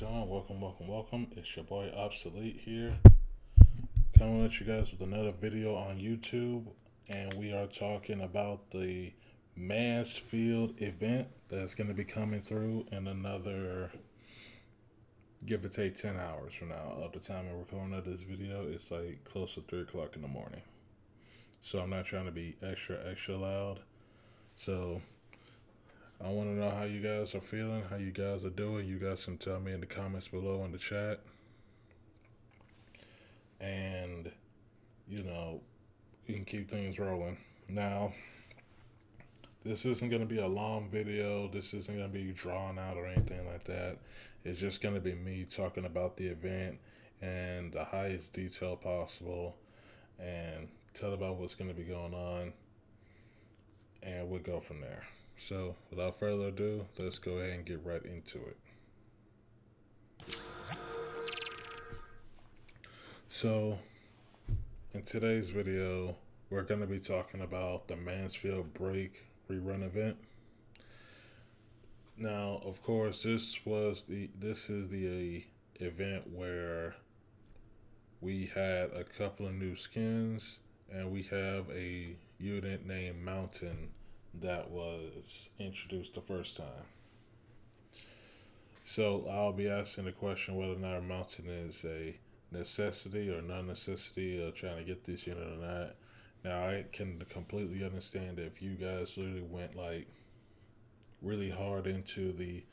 doing? Welcome. It's your boy Obsolete here, coming at you guys with another video on YouTube, and we are talking about the Mansfield event that's going to be coming through in another, give or take, 10 hours from now. Of the time we're recording of this video, it's like close to 3 o'clock in the morning. So I'm not trying to be extra loud. So I want to know how you guys are feeling, how you guys are doing. You guys can tell me in the comments below in the chat. And, you can keep things rolling. Now, this isn't going to be a long video. This isn't going to be drawn out or anything like that. It's just going to be me talking about the event and the highest detail possible and tell about what's going to be going on. And we'll go from there. So, without further ado, let's go ahead and get right into it. So, in today's video, we're going to be talking about the Mansfield Break Rerun event. Now, of course, this is the event where we had a couple of new skins, and we have a unit named Mountain that was introduced the first time. So I'll be asking the question whether or not Mountain is a necessity or non-necessity of trying to get this unit or not. Now I can completely understand if you guys literally went like really hard into the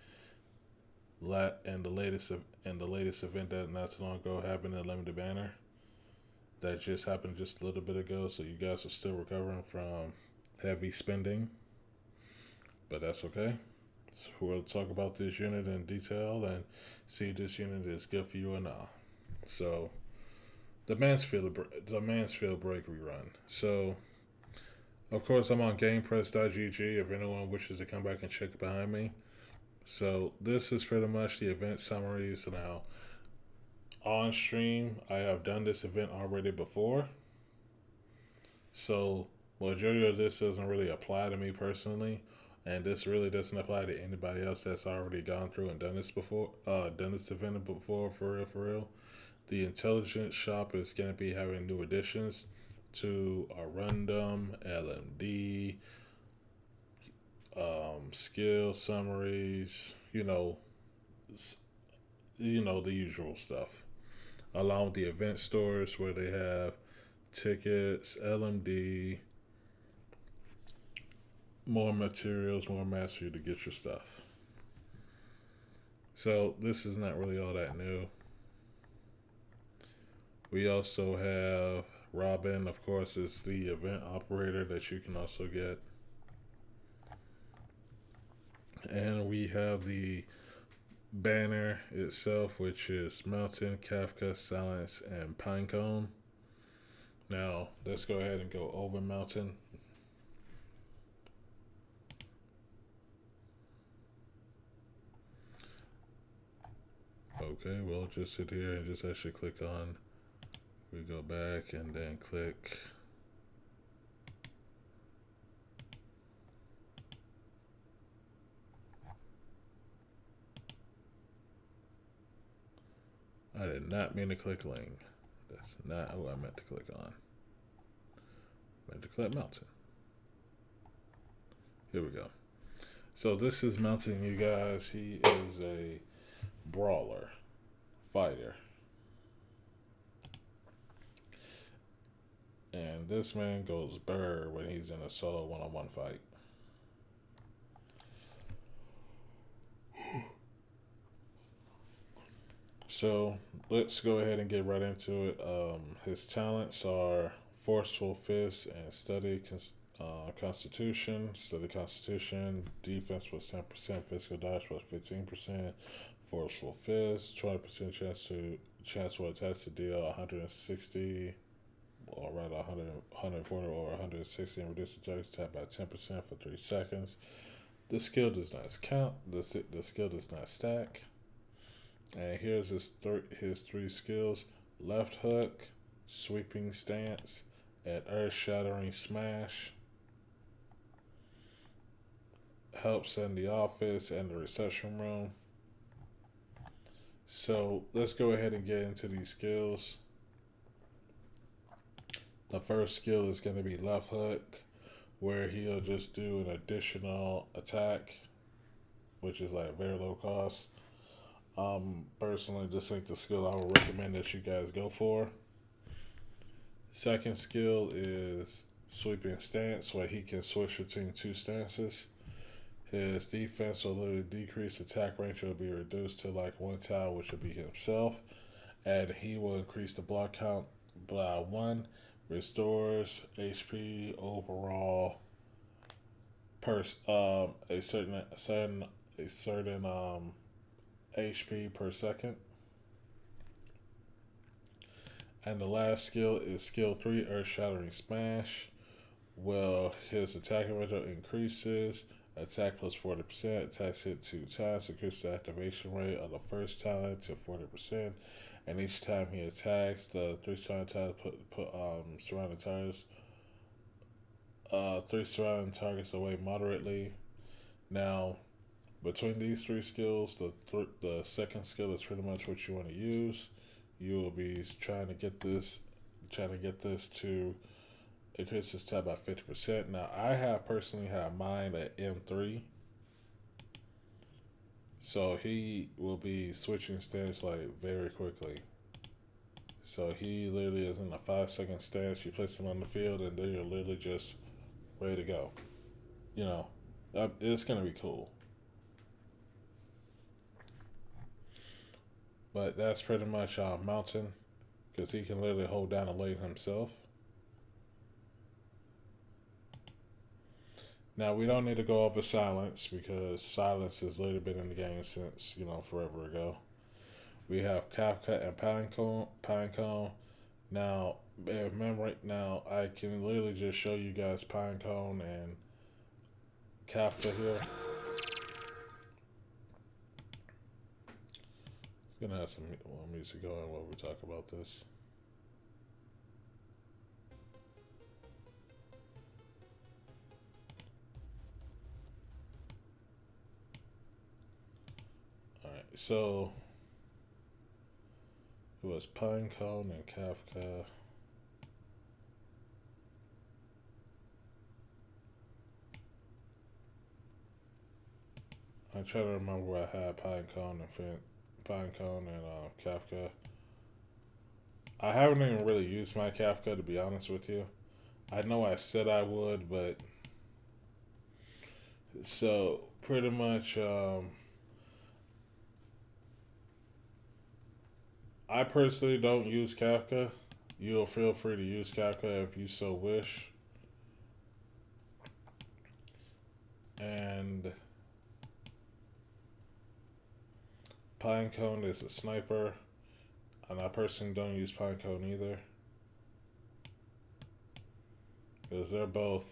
latest event that not so long ago happened at Limited Banner. That just happened just a little bit ago, so you guys are still recovering from heavy spending, but that's okay. So we'll talk about this unit in detail and see if this unit is good for you or not. So, the Mansfield Break Rerun. So, of course, I'm on GamePress.gg if anyone wishes to come back and check behind me. So, this is pretty much the event summaries. Now, on stream, I have done this event already before. So, majority of this doesn't really apply to me personally, and this really doesn't apply to anybody else that's already gone through and done this before, done this event before, for real. The intelligence shop is going to be having new additions to Arundum, LMD, skill summaries, the usual stuff, along with the event stores where they have tickets, LMD, more materials, more mastery to get your stuff. So this is not really all that new. We also have Robin, of course, is the event operator that you can also get. And we have the banner itself, which is Mountain, Kafka, Silence, and Pinecone. Now, let's go ahead and go over Mountain. Okay, we'll just sit here and just actually click on. We go back and then click. I did not mean to click Ling. That's not who I meant to click on. I meant to click Mountain. Here we go. So this is Mountain, you guys. He is a brawler, fighter. And this man goes burr when he's in a solo one-on-one fight. So let's go ahead and get right into it. His talents are Forceful Fist and Constitution. Study Constitution. Defense plus 10%. Physical dodge plus 15%. Forceful Fist. 20% chance to attach to deal 160. Or rather 140 or 160 and reduce the target's attack by 10% for 3 seconds. The skill does not count. The skill does not stack. And here's his 3 skills: left hook, sweeping stance, and earth-shattering smash. Helps in the office and the reception room. So let's go ahead and get into these skills. The first skill is going to be left hook, where he'll just do an additional attack, which is like very low cost. Personally, this ain't the skill I would recommend that you guys go for. Second skill is sweeping stance, where he can switch between two stances. His defense will literally decrease, attack range will be reduced to like one tile, which will be himself, and he will increase the block count by one, restores HP overall per a certain HP per second. And the last skill is skill 3, Earth Shattering Smash. Well, his attack range increases, attack plus 40%, attacks hit 2 times, increases the activation rate of the first talent to 40%, and each time he attacks, the 3 surrounding tiles put surrounding tires 3 surrounding targets away moderately. Now, between these 3 skills, the second skill is pretty much what you want to use. You will be trying to get this to increase this tab by 50%. Now, I have personally had mine at M3, so he will be switching stance like very quickly. So he literally is in a 5-second stance. You place him on the field, and then you're literally just ready to go. You know, it's gonna be cool. But that's pretty much Mountain, because he can literally hold down a lane himself. Now, we don't need to go over Silence, because Silence has literally been in the game since, forever ago. We have Kafka and Pinecone. Now, remember, now I can literally just show you guys Pinecone and Kafka here. Gonna have some more music going while we talk about this. Alright, so it was Pinecone and Kafka. I try to remember where I had Pinecone and Kafka. I haven't even really used my Kafka, to be honest with you. I know I said I would, but so pretty much I personally don't use Kafka. You'll feel free to use Kafka if you so wish. And Pinecone is a sniper, and I personally don't use Pinecone either, because they're both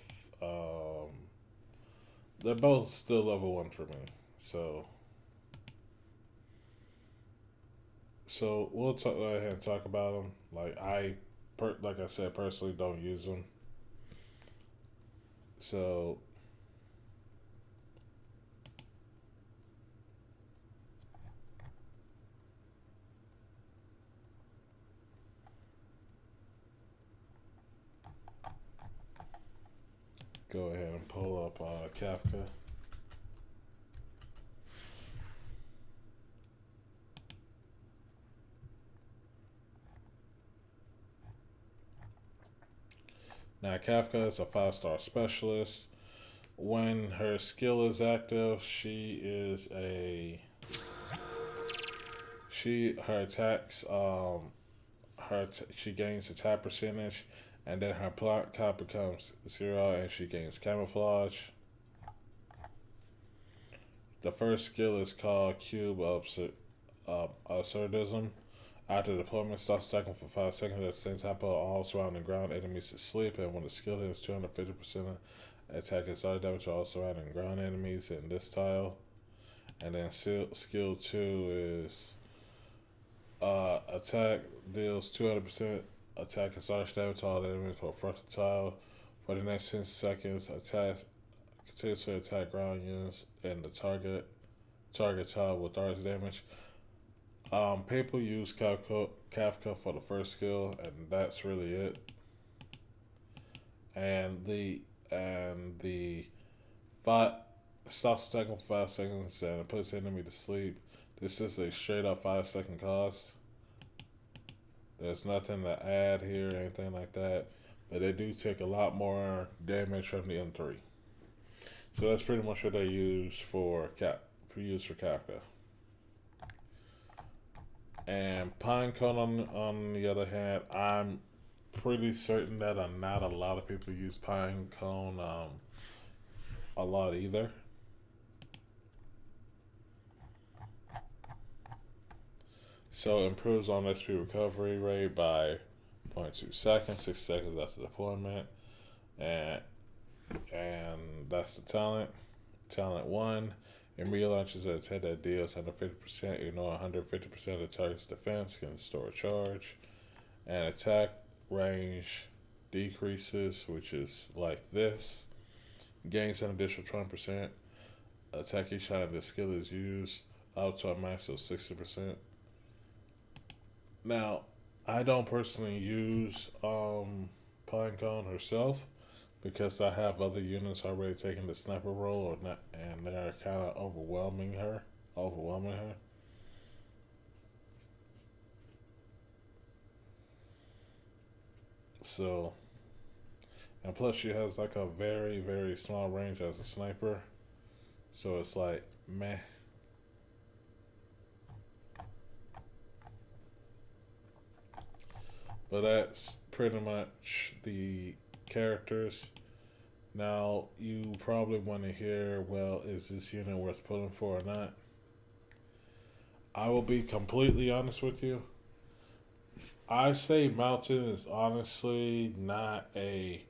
still level 1 for me. So we'll go ahead and talk about them. Like like I said, personally don't use them. So go ahead and pull up Kafka. Now, Kafka is a 5-star specialist. When her skill is active, she gains attack percentage, and then her plot count becomes 0, and she gains camouflage. The first skill is called Cube Absurdism. After deployment, starts attacking for 5 seconds at the same time, put all surrounding ground enemies to sleep, and when the skill hits 250% attack and side damage to all surrounding ground enemies in this tile. And then skill 2 is attack deals 200% attack and charge damage to all enemies for a frontal tile. For the next 10 seconds, continues to attack ground units and the target tile with arts damage. People use Kafka for the first skill, and that's really it. And the five stops attacking for 5 seconds and it puts the enemy to sleep. This is a straight up 5 second cost. There's nothing to add here, anything like that. But they do take a lot more damage from the M3. So that's pretty much what they use for Kafka. And Pinecone on the other hand, I'm pretty certain that not a lot of people use Pinecone a lot either. So improves on XP recovery rate by 0.2 seconds, 6 seconds after deployment, and that's the talent. Talent 1. In real launches at 10 that deals 150%, you know 150% of the target's defense can store a charge. And attack range decreases, which is like this. Gains an additional 20%. Attack each time the skill is used, up to a max of 60%. Now, I don't personally use Pinecone herself because I have other units already taking the sniper role or not, and they're kind of overwhelming her. So, and plus she has like a very, very small range as a sniper. So it's like, meh. But that's pretty much the characters. Now, you probably want to hear, well, is this unit worth pulling for or not? I will be completely honest with you. I say Mountain is honestly not a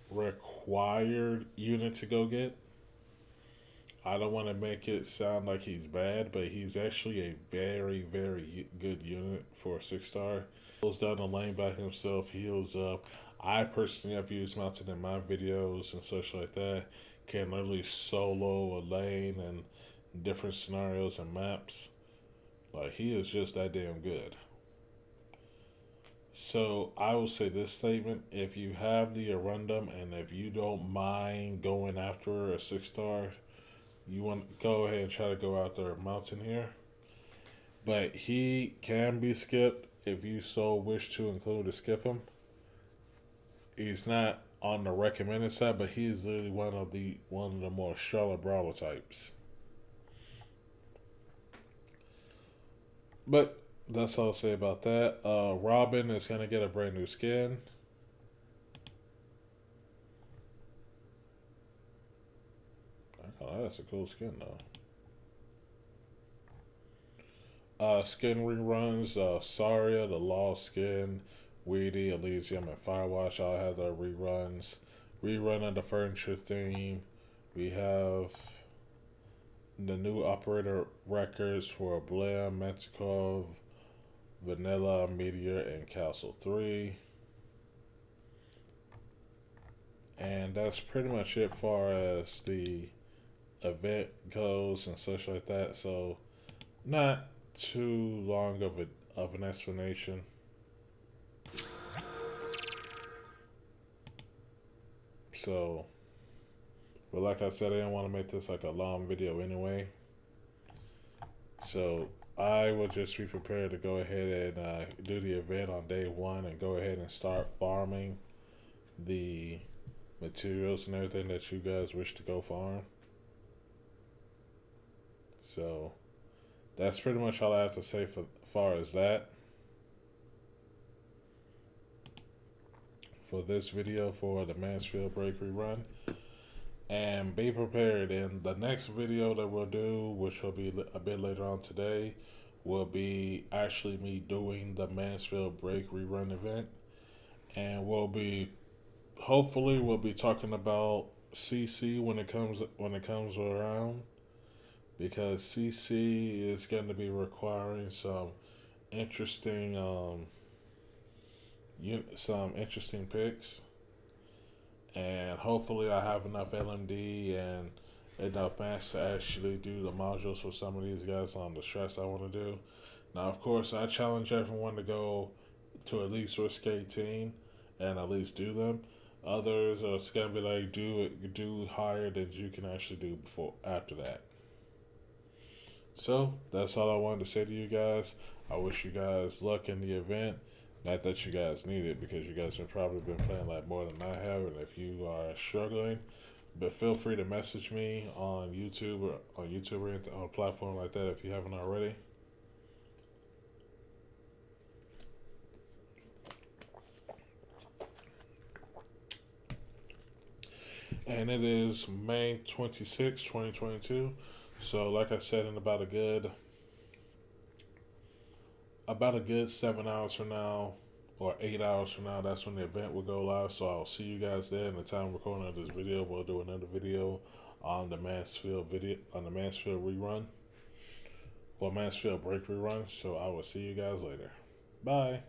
required unit to go get. I don't want to make it sound like he's bad, but he's actually a very, very good unit for a 6-star. Goes down the lane by himself, heals up. I personally have used Mountain in my videos and such like that. Can literally solo a lane and different scenarios and maps. Like, he is just that damn good. So I will say this statement: if you have the Arundum and if you don't mind going after a 6-star, you want to go ahead and try to go after a Mountain here. But he can be skipped if you so wish to include to skip him. He's not on the recommended side, but he is literally one of the more Charlotte Brawler types. But that's all I'll say about that. Robin is gonna get a brand new skin. Oh, that's a cool skin though. Skin reruns, Saria, the Lost Skin, Weedy, Elysium, and Firewatch all have their reruns. Rerun of the furniture theme. We have the new operator records for Blam, Manticore, Vanilla, Meteor, and Castle 3. And that's pretty much it far as the event goes and such like that. So not too long of an explanation. So, but like I said, I didn't want to make this like a long video anyway. So I will just be prepared to go ahead and do the event on day 1 and go ahead and start farming the materials and everything that you guys wish to go farm. So that's pretty much all I have to say for far as that. For this video for the Mansfield break rerun. And be prepared, in the next video that we'll do, which will be a bit later on today, will be actually me doing the Mansfield break rerun event. And hopefully we'll be talking about CC when it comes around, because CC is going to be requiring some interesting picks, and hopefully I have enough LMD and enough mass to actually do the modules for some of these guys on the stress I want to do. Now, of course, I challenge everyone to go to at least risk 18 and at least do them. Others are gonna be like do higher than you can actually do before after that. So that's all I wanted to say to you guys. I wish you guys luck in the event. Not that you guys need it because you guys have probably been playing like more than I have, and if you are struggling, but feel free to message me on YouTube or on a platform like that if you haven't already. And it is May 26, 2022. So, like I said, in about a good 7 hours from now or 8 hours from now, that's when the event will go live. So I'll see you guys there. In the time recording of this video, we'll do another video on the Mansfield rerun or Mansfield break rerun. So I will see you guys later. Bye.